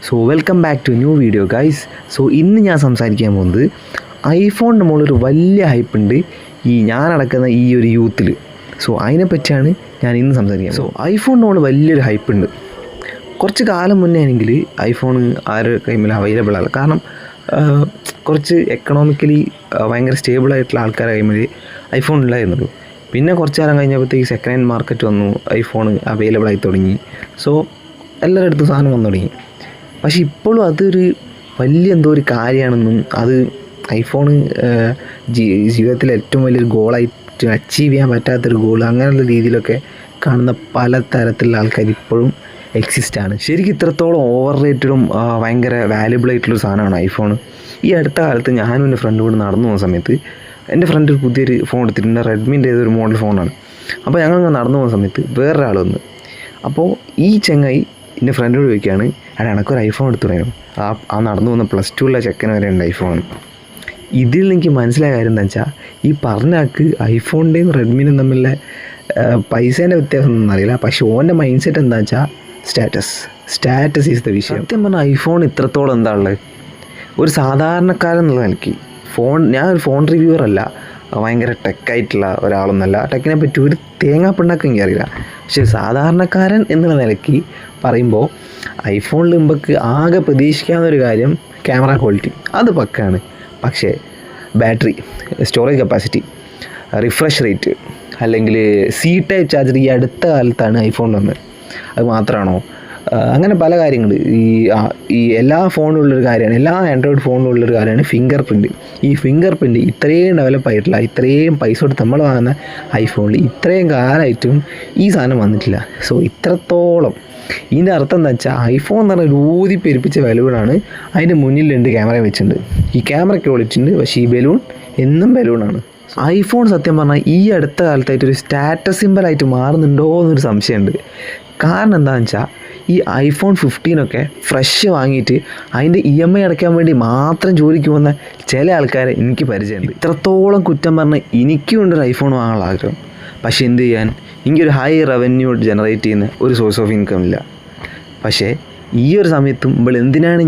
So welcome back to new video guys. So ഇന്ന് ഞാൻ സംസാരിക്കാൻ പോകുന്നത് ഐഫോണിൻ്റെ മുകളിലൊരു വലിയ ഹൈപ്പുണ്ട് ഞാൻ നടക്കുന്ന ഈ ഒരു യൂത്തിൽ. സോ അതിനെപ്പറ്റിയാണ് ഞാൻ ഇന്ന് സംസാരിക്കുന്നത്. സോ ഐഫോണിൻ്റെ മുകളിൽ വലിയൊരു ഹൈപ്പുണ്ട്. കുറച്ച് കാലം മുന്നേ ആണെങ്കിൽ ഐഫോൺ ആരുടെ കൈമിൽ അവൈലബിൾ ആണ്. കാരണം കുറച്ച് എക്കണോമിക്കലി ഭയങ്കര സ്റ്റേബിളായിട്ടുള്ള ആൾക്കാരുടെ കൈമിൽ ഐഫോൺ ഇല്ലായിരുന്നുള്ളൂ. പിന്നെ കുറച്ച് കാലം കഴിഞ്ഞപ്പോഴത്തേക്ക് സെക്കൻഡ് ഹാൻഡ് മാർക്കറ്റ് വന്നു, ഐഫോൺ അവൈലബിൾ ആയി തുടങ്ങി. സോ എല്ലാവരുടെ അടുത്തും സാധനം വന്നു തുടങ്ങി. പക്ഷേ ഇപ്പോഴും അതൊരു വലിയ എന്തോ ഒരു കാര്യമാണെന്നും അത് ഐഫോൺ ജീവിതത്തിലെ ഏറ്റവും വലിയൊരു ഗോളായിട്ട് അച്ചീവ് ചെയ്യാൻ പറ്റാത്തൊരു ഗോൾ അങ്ങനെയുള്ള രീതിയിലൊക്കെ കാണുന്ന പല തരത്തിലുള്ള ആൾക്കാർ ഇപ്പോഴും എക്സിസ്റ്റാണ്. ശരിക്കും ഇത്രത്തോളം ഓവർ റേറ്റഡും ഭയങ്കര വാല്യുബിൾ ആയിട്ടുള്ളൊരു സാധനമാണ് ഐഫോൺ. ഈ അടുത്ത കാലത്ത് ഞാനും എൻ്റെ ഫ്രണ്ട് കൂടെ നടന്നു പോകുന്ന സമയത്ത് എൻ്റെ ഫ്രണ്ട് ഒരു പുതിയൊരു ഫോൺ എടുത്തിട്ടുണ്ട്. റെഡ്മിൻ്റെ ഏതൊരു മോഡൽ ഫോണാണ്. അപ്പോൾ ഞങ്ങളിങ്ങനെ നടന്നു പോകുന്ന സമയത്ത് വേറൊരാൾ വന്ന്. അപ്പോൾ ഈ ചങ്ങായി എൻ്റെ ഫ്രണ്ടിനോട് ചോദിക്കുകയാണ്, എടാ എനക്കൊരു ഐഫോൺ എടുത്തു തുടങ്ങും. ആ നടന്നു പോകുന്ന +2 ചെക്കന് വരെ ഉണ്ട് ഐഫോൺ. ഇതിൽ എനിക്ക് മനസ്സിലായ കാര്യം എന്താ വെച്ചാൽ, ഈ പറഞ്ഞാൾക്ക് ഐഫോണിൻ്റെയും റെഡ്മിൻ്റെയും തമ്മിലുള്ള പൈസേൻ്റെ വ്യത്യാസം ഒന്നും അറിയില്ല. പക്ഷേ ഓൻ്റെ മൈൻഡ് സെറ്റ് എന്താ വെച്ചാൽ സ്റ്റാറ്റസ് ഈസ് ദ വിഷയം. സത്യം പറഞ്ഞാൽ ഐഫോൺ ഇത്രത്തോളം എന്താ ഉള്ളത്, ഒരു സാധാരണക്കാരൻ എന്നുള്ള നിലയ്ക്ക് ഞാനൊരു ഫോൺ റിവ്യൂവർ അല്ല, ഭയങ്കര ടെക്കായിട്ടുള്ള ഒരാളൊന്നല്ല, ടെക്കിനെ പറ്റി ഒരു തേങ്ങാപ്പിണ്ണാക്കം എനിക്കറിയില്ല. പക്ഷേ സാധാരണക്കാരൻ എന്നുള്ള നിലയ്ക്ക് പറയുമ്പോൾ ഐഫോണിൽ നമുക്ക് ആകെ പ്രതീക്ഷിക്കാവുന്നൊരു കാര്യം ക്യാമറ ക്വാളിറ്റി, അത് പക്കാണ്. പക്ഷേ battery, storage capacity, refresh rate, അല്ലെങ്കിൽ സി ടൈപ്പ് ചാർജർ ഈ അടുത്ത കാലത്താണ് ഐഫോണിൽ വന്നത്. അത് മാത്രമാണോ? അങ്ങനെ പല കാര്യങ്ങൾ ഈ എല്ലാ ഫോണിലുള്ളൊരു കാര്യമാണ്, എല്ലാ ആൻഡ്രോയിഡ് ഫോണിലുള്ളൊരു കാര്യമാണ് ഫിംഗർ പ്രിൻറ്റ്. ഈ ഫിംഗർ പ്രിൻറ്റ് ഇത്രയും ഡെവലപ്പ് ആയിട്ടുള്ള, ഇത്രയും പൈസ കൊടുത്ത് നമ്മൾ വാങ്ങുന്ന ഐഫോണിൽ ഇത്രയും കാലമായിട്ടും ഈ സാധനം വന്നിട്ടില്ല. സോ ഇത്രത്തോളം ഇതിൻ്റെ അർത്ഥം എന്താ വെച്ചാൽ, ഐഫോൺ എന്ന് പറഞ്ഞാൽ ഊതി പെരുപ്പിച്ച ബലൂണാണ്. അതിൻ്റെ മുന്നിൽ 2 ക്യാമറ വെച്ചിട്ടുണ്ട്. ഈ ക്യാമറ ക്വാളിറ്റി ഉണ്ട്, പക്ഷേ ഈ ബലൂൺ എന്നും ബലൂണാണ്. ഐഫോൺ സത്യം പറഞ്ഞാൽ ഈ അടുത്ത കാലത്തായിട്ടൊരു സ്റ്റാറ്റസ് സിമ്പലായിട്ട് മാറുന്നുണ്ടോ എന്നൊരു സംശയമുണ്ട്. കാരണം എന്താണെന്ന് വെച്ചാൽ, ഈ ഐഫോൺ 15 ഫ്രഷ് വാങ്ങിയിട്ട് അതിൻ്റെ EMI അടയ്ക്കാൻ വേണ്ടി മാത്രം ജോലിക്ക് പോകുന്ന ചില ആൾക്കാരെ എനിക്ക് പരിചയമുണ്ട്. ഇത്രത്തോളം കുറ്റം പറഞ്ഞാൽ എനിക്കും ഉണ്ടൊരു ഐഫോൺ വാങ്ങാനുള്ള ആഗ്രഹം. പക്ഷേ എന്ത് ചെയ്യാൻ, എനിക്കൊരു ഹൈ റവന്യൂ ജനറേറ്റ് ചെയ്യുന്ന ഒരു സോഴ്സ് ഓഫ് ഇൻകം ഇല്ല. പക്ഷേ ഈ ഒരു സമയത്തും നമ്മൾ എന്തിനാണ്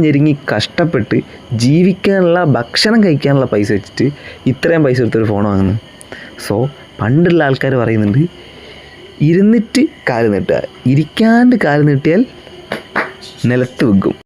ഞെരുങ്ങി കഷ്ടപ്പെട്ട് ജീവിക്കാനുള്ള, ഭക്ഷണം കഴിക്കാനുള്ള പൈസ വെച്ചിട്ട് ഇത്രയും പൈസ എടുത്തൊരു ഫോൺ വാങ്ങുന്നത്? സോ പണ്ടുള്ള ആൾക്കാർ പറയുന്നുണ്ട്, ഇരുന്നിട്ട് കാല് നീട്ടുക, ഇരിക്കാണ്ട് കാല് നീട്ടിയാൽ നിലത്ത് വെക്കും.